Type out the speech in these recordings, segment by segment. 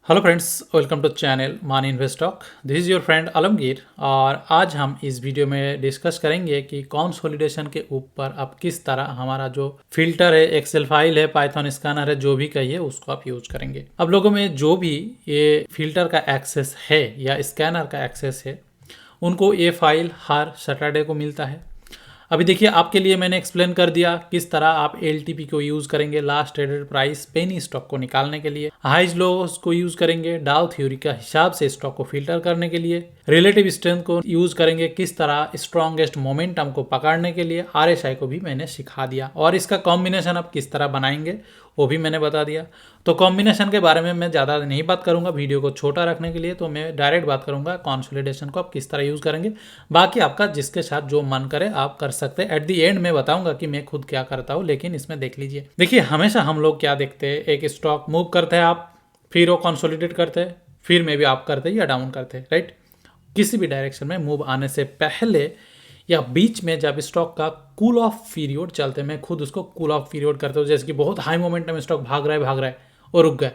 Hello friends, welcome to channel money invest talk. This is your friend Alamgir और आज हम इस वीडियो में डिस्कस करेंगे कि कंसोलिडेशन के ऊपर आप किस तरह हमारा जो फिल्टर है, एक्सेल फाइल है, पाइथन स्कैनर है, जो भी कहिए उसको आप यूज करेंगे। अब लोगों में जो भी ये फिल्टर का एक्सेस है या स्कैनर का एक्सेस है, उनको ये फाइल हर सैटरडे को मिलता है। अभी देखिए, आपके लिए मैंने एक्सप्लेन कर दिया किस तरह आप एलटीपी को यूज करेंगे, last traded price penny stock को निकालने के लिए, हाइज लोस को यूज करेंगे डाउ थ्योरी का हिसाब से स्टॉक को फिल्टर करने के लिए, रिलेटिव स्ट्रेंथ को यूज करेंगे किस तरह स्ट्रॉन्गेस्ट मोमेंटम को पकड़ने के लिए, आरएसआई को भी मैंने सिखा दिया और इसका कॉम्बिनेशन आप किस तरह बनाएंगे वो भी मैंने बता दिया। तो कॉम्बिनेशन के बारे में मैं ज़्यादा नहीं बात करूंगा, वीडियो को छोटा रखने के लिए, तो मैं डायरेक्ट बात करूंगा कंसोलिडेशन को आप किस तरह यूज़ करेंगे। बाकी आपका जिसके साथ जो मन करे आप कर सकते हैं। एट दी एंड मैं बताऊंगा कि मैं खुद क्या करता हूँ, लेकिन इसमें देख लीजिए। देखिए, हमेशा हम लोग क्या देखते हैं, एक स्टॉक मूव करते हैं आप, फिर वो कंसोलिडेट करते हैं, फिर में भी आप करते हैं या डाउन करते हैं, राइट। किसी भी डायरेक्शन में मूव आने से पहले या बीच में जब स्टॉक का कूल ऑफ पीरियड चलते हैं, मैं खुद उसको कूल ऑफ पीरियड करता हूँ। जैसे कि बहुत हाई मोमेंटम स्टॉक भाग रहा है और रुक गया,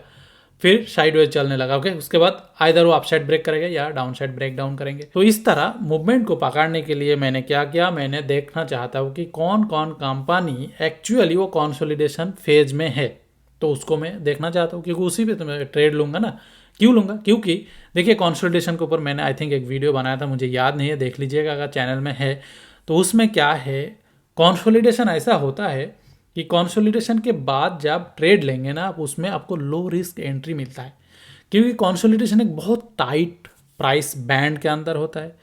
फिर साइडवेज चलने लगा, ओके। उसके बाद आइदर वो अपसाइड ब्रेक करेगा या डाउन साइड ब्रेक डाउन करेंगे। तो इस तरह मूवमेंट को पकड़ने के लिए मैंने क्या किया, मैंने देखना चाहता हूँ कि कौन कौन कंपनी एक्चुअली वो कंसोलिडेशन फेज में है, तो उसको मैं देखना चाहता हूँ, क्योंकि उसी पे तो मैं ट्रेड लूंगा ना। क्यों लूंगा? क्योंकि देखिए, कंसोलिडेशन के ऊपर मैंने आई थिंक एक वीडियो बनाया था, मुझे याद नहीं है, देख लीजिएगा अगर चैनल में है तो। उसमें क्या है, कंसोलिडेशन ऐसा होता है कि कंसोलिडेशन के बाद जब ट्रेड लेंगे ना आप, उसमें आपको लो रिस्क एंट्री मिलता है, क्योंकि कंसोलिडेशन एक बहुत टाइट प्राइस बैंड के अंदर होता है।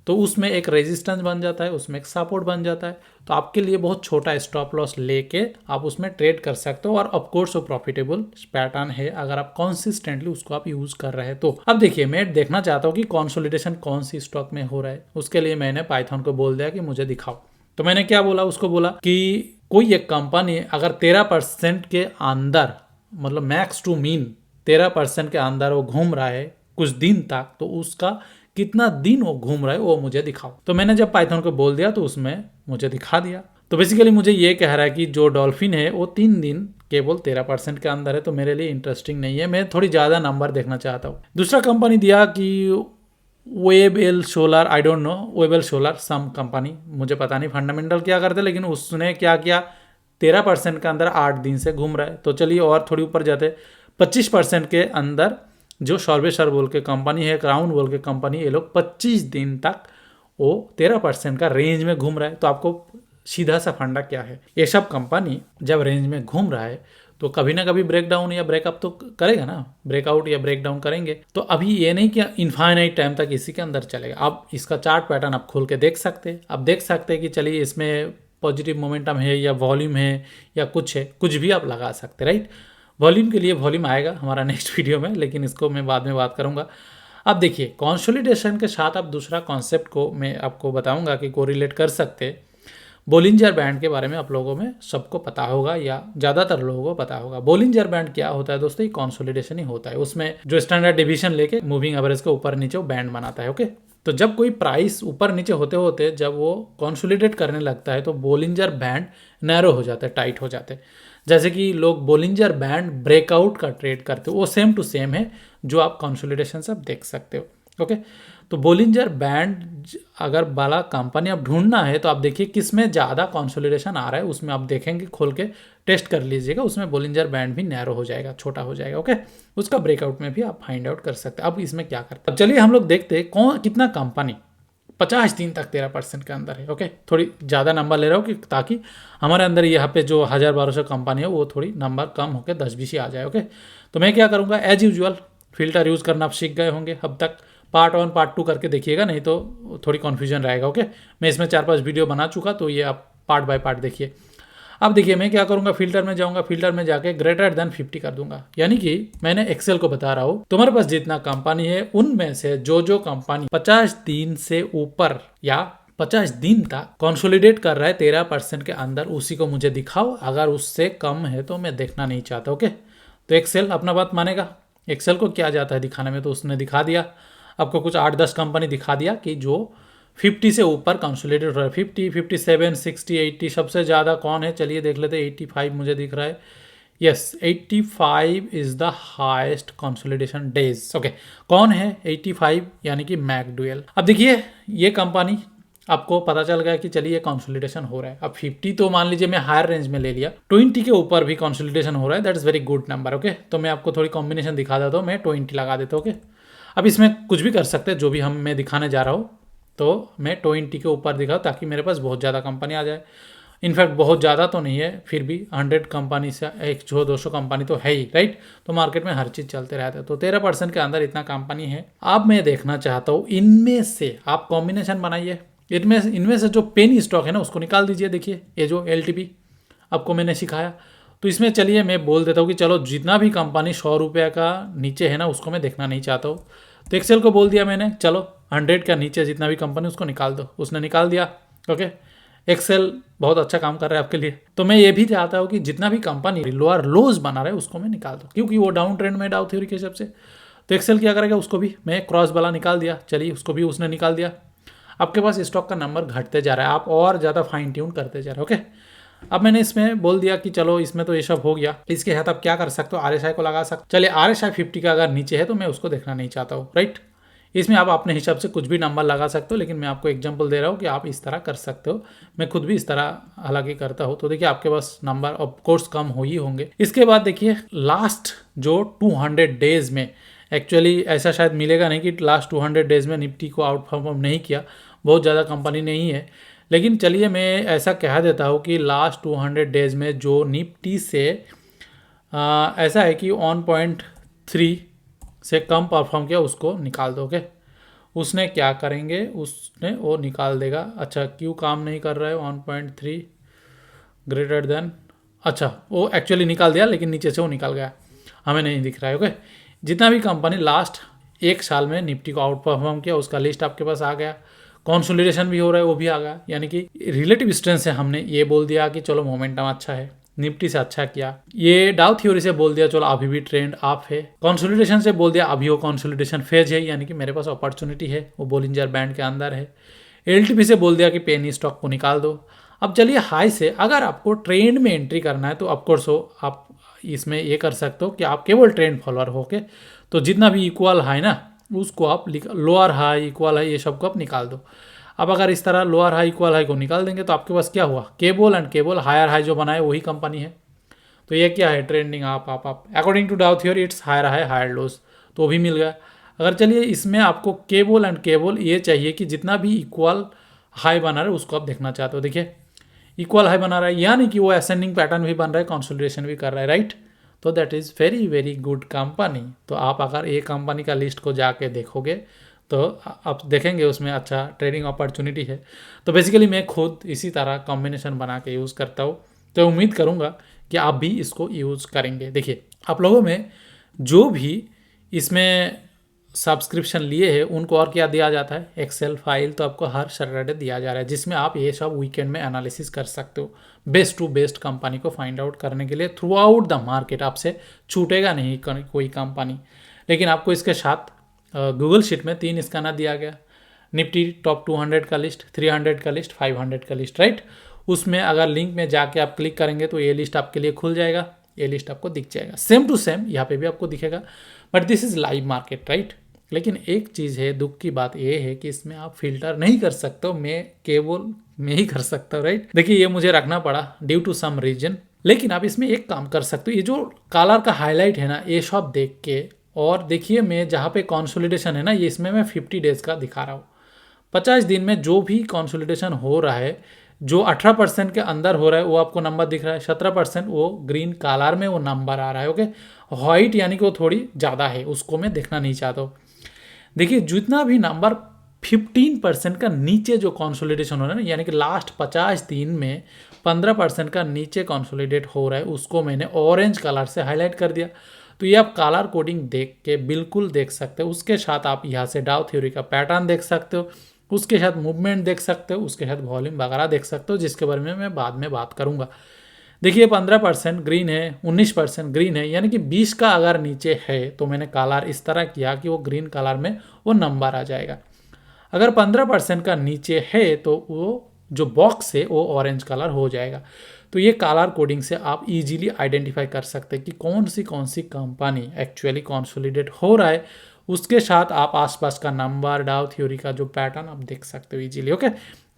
तो उसमें एक रेजिस्टेंस बन जाता है, उसमें एक सपोर्ट बन जाता है। तो आपके लिए बहुत छोटा स्टॉप लॉस लेके आप उसमें ट्रेड कर सकते हो, और ऑफकोर्स वो प्रॉफिटेबल पैटर्न है अगर आप कंसिस्टेंटली उसको आप यूज कर रहे हैं तो। अब देखिए, मैं देखना चाहता हूँ कि कंसोलिडेशन कौन सी स्टॉक में हो रहा है। उसके लिए मैंने पाइथन को बोल दिया कि मुझे दिखाओ। तो मैंने क्या बोला, उसको बोला कि कोई एक कंपनी अगर 13% के अंदर, मतलब मैक्स टू मीन 13% के अंदर वो घूम रहा है कुछ दिन तक, तो उसका कितना दिन वो घूम रहा है वो मुझे दिखाओ। तो मैंने जब पाइथन को बोल दिया तो उसमें मुझे दिखा दिया। तो बेसिकली मुझे ये कह रहा है कि जो डॉल्फिन है वो 3 दिन केवल 13% के अंदर है, तो मेरे लिए इंटरेस्टिंग नहीं है, मैं थोड़ी ज़्यादा नंबर देखना चाहता हूँ। दूसरा कंपनी दिया कि Webel solar, I don't know, Webel solar some company, मुझे पता नहीं फंडामेंटल क्या करते, लेकिन उसने क्या किया, 13% के अंदर 8 दिन से घूम रहा है। तो चलिए और थोड़ी ऊपर जाते, 25% के अंदर जो शॉर्बेसर बोल के कंपनी है, क्राउन बोल के कंपनी, ये लोग 25 दिन तक वो 13% का रेंज में घूम रहा है। तो आपको सीधा सा फंडा क्या है, ये सब कंपनी जब रेंज में घूम रहा है तो कभी ना कभी ब्रेक डाउन या ब्रेकअप तो करेगा ना, ब्रेकआउट या ब्रेक डाउन करेंगे। तो अभी ये नहीं कि इनफाइनाइट टाइम तक इसी के अंदर चलेगा। आप इसका चार्ट पैटर्न आप खोल के देख सकते हैं, आप देख सकते हैं कि चलिए इसमें पॉजिटिव मोमेंटम है या वॉल्यूम है या कुछ है, कुछ भी आप लगा सकते हैं, राइट। वॉल्यूम के लिए वॉल्यूम आएगा हमारा नेक्स्ट वीडियो में, लेकिन इसको मैं बाद में बात करूंगा। अब देखिए, कंसोलिडेशन के साथ आप दूसरा कॉन्सेप्ट को मैं आपको बताऊंगा कि कोरिलेट कर सकते हैं। बोलिंजर बैंड के बारे में आप लोगों में सबको पता होगा या ज़्यादातर लोगों को पता होगा। बोलिंजर बैंड क्या होता है दोस्तों, ये कंसोलिडेशन ही होता है। उसमें जो स्टैंडर्ड डिवीजन लेके मूविंग एवरेज के ऊपर नीचे वो बैंड बनाता है, ओके। तो जब कोई प्राइस ऊपर नीचे होते होते जब वो कंसोलिडेट करने लगता है तो बोलिंजर बैंड नैरो हो जाता है, टाइट हो जाते हैं। जैसे कि लोग बोलिंजर बैंड ब्रेकआउट का ट्रेड करते हो, वो सेम टू सेम है जो आप कंसोलिडेशन से आप देख सकते हो, ओके। तो बोलिंजर बैंड अगर वाला कंपनी आप ढूंढना है तो आप देखिए किस में ज़्यादा कंसोलिडेशन आ रहा है, उसमें आप देखेंगे, खोल के टेस्ट कर लीजिएगा, उसमें बोलिंजर बैंड भी नैरो हो जाएगा, छोटा हो जाएगा, ओके। उसका ब्रेकआउट में भी आप फाइंड आउट कर सकते हैं। अब इसमें क्या करते हैं, अब चलिए हम लोग देखते हैं कौन कितना कंपनी 50 दिन तक 13% के अंदर है, ओके। थोड़ी ज़्यादा नंबर ले रहा हूँ कि ताकि हमारे अंदर यहाँ पे जो 1000-1200 कंपनी है वो थोड़ी नंबर कम होकर 10-20 ही आ जाए, ओके। तो मैं क्या करूँगा, एज यूजुअल फिल्टर यूज़ करना आप सीख गए होंगे अब तक। पार्ट 1 पार्ट 2 करके देखिएगा, नहीं तो थोड़ी कन्फ्यूजन रहेगा, ओके। मैं इसमें 4-5 वीडियो बना चुका, तो ये आप पार्ट बाय पार्ट देखिए। अब देखिए मैं क्या करूंगा, फिल्टर में जाऊंगा, फिल्टर में जाके ग्रेटर देन 50 कर दूंगा। यानी कि मैंने एक्सेल को बता रहा हूं, तुम्हारे पास जितना कंपनी है उनमें से जो कंपनी 50 दिन से ऊपर या 50 दिन तक कंसोलिडेट कर रहा है 13% के अंदर, उसी को मुझे दिखाओ। अगर उससे कम है तो मैं देखना नहीं चाहता, ओके। तो एक्सेल अपना बात मानेगा, एक्सेल को क्या जाता है दिखाने में, तो उसने दिखा दिया आपको। कुछ 8-10 कंपनी दिखा दिया कि जो 50 से ऊपर कंसोलिडेट हो रहा है, 50, 57, 60, 80, सबसे ज़्यादा कौन है, चलिए देख लेते हैं। 85 मुझे दिख रहा है, yes 85 is the highest consolidation days. Okay, कौन है 85? यानी कि मैकडुएल। अब देखिए ये कंपनी, आपको पता चल गया कि चलिए कंसोलिडेशन हो रहा है। अब 50 तो मान लीजिए मैं हायर रेंज में ले लिया, 20 के ऊपर भी कंसोलिडेशन हो रहा है, that is very good number. Okay, तो मैं आपको थोड़ी कॉम्बिनेशन दिखा देता हूँ, मैं 20 लगा देता हूँ। ओके, अब इसमें कुछ भी कर सकते हैं, जो भी मैं दिखाने जा रहा हूँ, तो मैं 20 के ऊपर दिखाऊँ ताकि मेरे पास बहुत ज़्यादा कंपनी आ जाए। इनफैक्ट बहुत ज़्यादा तो नहीं है, फिर भी 100 कंपनी से 100-200 कंपनी तो है ही, राइट। तो मार्केट में हर चीज़ चलते रहता है, तो 13% के अंदर इतना कंपनी है। अब मैं देखना चाहता हूँ इनमें से आप कॉम्बिनेशन बनाइए। इनमें से जो पेनी स्टॉक है ना उसको निकाल दीजिए। देखिए ये जो LTP आपको मैंने सिखाया, तो इसमें चलिए मैं बोल देता हूँ कि चलो जितना भी कंपनी 100 रुपये का नीचे है ना उसको मैं देखना नहीं चाहता हूँ। तो एक्सेल को बोल दिया मैंने, चलो 100 का नीचे जितना भी कंपनी उसको निकाल दो। उसने निकाल दिया। ओके, एक्सेल बहुत अच्छा काम कर रहा है आपके लिए। तो मैं ये भी चाहता हूँ कि जितना भी कंपनी लोअर लोज बना रहा है उसको मैं निकाल दूँ, क्योंकि वो डाउन ट्रेंड में डाउ थ्योरी के हिसाब से। तो एक्सेल क्या करेगा, उसको भी मैं क्रॉस वाला निकाल दिया। चलिए उसको भी उसने निकाल दिया। आपके पास स्टॉक का नंबर घटते जा रहा है, आप और ज़्यादा फाइन ट्यून करते जा रहे हो। ओके, अब मैंने इसमें बोल दिया कि चलो इसमें तो ये सब हो गया, इसके साथ आप क्या कर सकते हो, RSI को लगा सकते। चलिए RSI 50 का अगर नीचे है तो मैं उसको देखना नहीं चाहता हूँ, राइट। इसमें आप अपने हिसाब से कुछ भी नंबर लगा सकते हो, लेकिन मैं आपको एग्जांपल दे रहा हूँ कि आप इस तरह कर सकते हो। मैं खुद भी इस तरह हालांकि करता हूँ। तो देखिए आपके पास नंबर ऑफ कोर्स कम हो ही होंगे। इसके बाद देखिए लास्ट जो 200 डेज में, एक्चुअली ऐसा शायद मिलेगा नहीं कि लास्ट 200 डेज में निफ्टी को आउट परफॉर्म नहीं किया, बहुत ज़्यादा कंपनी नहीं है। लेकिन चलिए मैं ऐसा कह देता हूँ कि लास्ट 200 डेज में जो निफ्टी से ऐसा है कि 1.3 से कम परफॉर्म किया उसको निकाल दोगे। उसने क्या करेंगे, उसने वो निकाल देगा। अच्छा क्यों काम नहीं कर रहा है 1.3 ग्रेटर देन, अच्छा वो एक्चुअली निकाल दिया लेकिन नीचे से वो निकाल गया, हमें नहीं दिख रहा है। ओके, जितना भी कंपनी लास्ट एक साल में निफ्टी को आउट परफॉर्म किया उसका लिस्ट आपके पास आ गया। कंसोलिडेशन भी हो रहा है वो भी आ गया, यानी कि रिलेटिव स्ट्रेंथ से हमने ये बोल दिया कि चलो मोमेंटम अच्छा है, निफ्टी से अच्छा किया। ये डाउ थ्योरी से बोल दिया चलो अभी भी ट्रेंड अप है। कंसोलिडेशन से बोल दिया अभी वो कंसोलिडेशन फेज है, यानी कि मेरे पास अपॉर्चुनिटी है, वो बोलिंजर बैंड के अंदर है। LTP से बोल दिया कि पेनी स्टॉक को निकाल दो। अब चलिए हाई से अगर आपको ट्रेंड में एंट्री करना है तो ऑफकोर्स हो आप इसमें ये कर सकते हो कि आप केवल ट्रेंड फॉलोअर हो के, तो जितना भी इक्वल हाई ना उसको आप लोअर हाई इक्वल हाई ये सब को आप निकाल दो। अब अगर इस तरह लोअर हाई इक्वल हाई को निकाल देंगे तो आपके पास क्या हुआ, cable and cable higher high जो बनाए वही कंपनी है। तो ये क्या है, ट्रेंडिंग आप according to Dow theory it's higher high higher lows, तो वो भी मिल गया। अगर चलिए इसमें आपको केबल एंड केबल ये चाहिए कि जितना भी इक्वल हाई बना रहा है उसको आप देखना चाहते हो। देखिए इक्वल हाई बना रहा है, यानी कि वो असेंडिंग पैटर्न भी बन रहा है, कंसोलिडेशन भी कर रहा है, राइट। तो that is very very good company. तो आप अगर एक कंपनी का लिस्ट को जाके देखोगे तो आप देखेंगे उसमें अच्छा ट्रेडिंग अपॉर्चुनिटी है। तो बेसिकली मैं खुद इसी तरह कॉम्बिनेशन बना के यूज़ करता हूँ, तो उम्मीद करूँगा कि आप भी इसको यूज़ करेंगे। देखिए आप लोगों में जो भी इसमें सब्सक्रिप्शन लिए हैं उनको और क्या दिया जाता है, एक्सेल फाइल तो आपको हर सैटरडे दिया जा रहा है, जिसमें आप ये सब वीकेंड में एनालिसिस कर सकते हो बेस्ट टू बेस्ट कंपनी को फाइंड आउट करने के लिए थ्रू आउट द मार्केट। आपसे छूटेगा नहीं कोई कंपनी। लेकिन आपको इसके साथ गूगल शीट में 3 स्कैनर दिया गया, निफ्टी टॉप 200 का लिस्ट, 300 का लिस्ट, 500 का लिस्ट, राइट। उसमें अगर लिंक में जाके आप क्लिक करेंगे तो ये लिस्ट आपके लिए खुल जाएगा, ये लिस्ट आपको दिख जाएगा सेम टू सेम, यहाँ पे भी आपको दिखेगा। But this is live market, right. लेकिन एक चीज़ है, दुख की बात ये है कि इसमें आप फिल्टर नहीं कर सकते हो, मैं केवल मैं ही कर सकता हूँ, राइट। देखिए ये मुझे रखना पड़ा ड्यू टू सम रीजन। लेकिन आप इसमें एक काम कर सकते हो, ये जो कलर का हाईलाइट है ना ये सब देख के, और देखिए मैं जहाँ पे कंसोलिडेशन है ना ये इसमें मैं 50 डेज का दिखा रहा हूँ। 50 दिन में जो भी कंसोलिडेशन हो रहा है, जो 18% के अंदर हो रहा है वो आपको नंबर दिख रहा है, 17% वो ग्रीन कलर में वो नंबर आ रहा है। ओके, व्हाइट यानी कि वो थोड़ी ज़्यादा है, उसको मैं देखना नहीं चाहता हूँ। देखिए जितना भी नंबर 15% का नीचे जो कंसोलिडेशन हो रहा है ना, यानी कि लास्ट 50 दिन में 15% का नीचे कंसोलिडेट हो रहा है, उसको मैंने ऑरेंज कलर से हाईलाइट कर दिया। तो ये आप कलर कोडिंग देख के बिल्कुल देख सकते हो। उसके साथ आप यहाँ से डाउ थ्योरी का पैटर्न देख सकते हो, उसके साथ मूवमेंट देख सकते हो, उसके साथ वॉल्यूम वगैरह देख सकते हो, जिसके बारे में मैं बाद में बात करूँगा। देखिए 15% ग्रीन है, 19% ग्रीन है, यानी कि 20 का अगर नीचे है तो मैंने कलर इस तरह किया कि वो ग्रीन कलर में वो नंबर आ जाएगा। अगर 15% का नीचे है तो वो जो बॉक्स है वो ऑरेंज कलर हो जाएगा। तो ये कलर कोडिंग से आप इजीली आइडेंटिफाई कर सकते हैं कि कौन सी कंपनी एक्चुअली कंसोलिडेट हो रहा है। उसके साथ आप आसपास का नंबर, डाउ थ्योरी का जो पैटर्न आप देख सकते हो इजीली। ओके,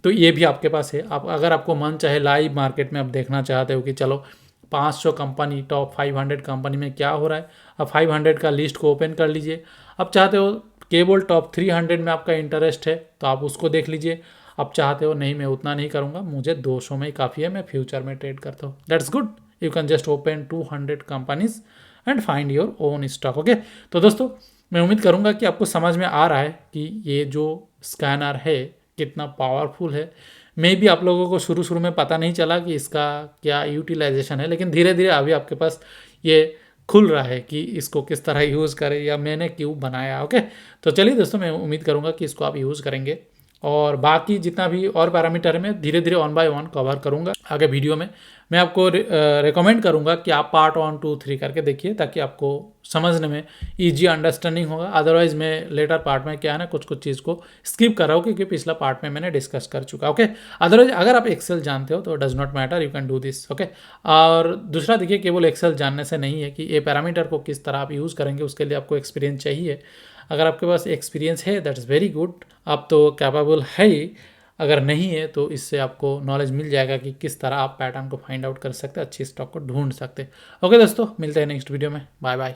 तो ये भी आपके पास है। आप अगर आपको मन चाहे लाइव मार्केट में आप देखना चाहते हो कि चलो 500 कंपनी, टॉप 500 कंपनी में क्या हो रहा है, आप 500 का लिस्ट को ओपन कर लीजिए। आप चाहते हो केवल टॉप 300 में आपका इंटरेस्ट है तो आप उसको देख लीजिए। आप चाहते हो नहीं मैं उतना नहीं करूँगा, मुझे 200 में ही काफ़ी है, मैं फ्यूचर में ट्रेड करता हूँ, that's good. You can just open 200 companies and find your own stock. Okay, तो दोस्तों मैं उम्मीद करूँगा कि आपको समझ में आ रहा है कि ये जो स्कैनर है कितना पावरफुल है। मे भी आप लोगों को शुरू शुरू में पता नहीं चला कि इसका क्या यूटिलाइजेशन है, लेकिन धीरे धीरे अभी आपके पास ये खुल रहा है कि इसको किस तरह यूज़ करें या मैंने क्यों बनाया। ओके, तो चलिए दोस्तों, मैं उम्मीद करूँगा कि इसको आप यूज़ करेंगे और बाकी जितना भी और पैरामीटर है मैं धीरे धीरे वन बाय वन कवर करूँगा आगे वीडियो में। मैं आपको रिकमेंड करूँगा कि आप पार्ट 1, 2, 3 करके देखिए ताकि आपको समझने में ईजी अंडरस्टैंडिंग होगा। अदरवाइज मैं लेटर पार्ट में क्या है ना कुछ कुछ चीज़ को स्किप कर रहा हूँ क्योंकि पिछला पार्ट में मैंने डिस्कस कर चुका। ओके, अदरवाइज अगर आप एक्सेल जानते हो तो does not matter, you can do this. Okay, और दूसरा देखिए केवल एक्सेल जानने से नहीं है कि ये पैरामीटर को किस तरह आप यूज़ करेंगे, उसके लिए आपको एक्सपीरियंस चाहिए। अगर आपके पास एक्सपीरियंस है दैट्स वेरी गुड, आप तो कैपेबल है ही। अगर नहीं है तो इससे आपको नॉलेज मिल जाएगा कि किस तरह आप पैटर्न को फाइंड आउट कर सकते हैं, अच्छी स्टॉक को ढूंढ सकते हैं। ओके दोस्तों, मिलते हैं नेक्स्ट वीडियो में, बाय बाय।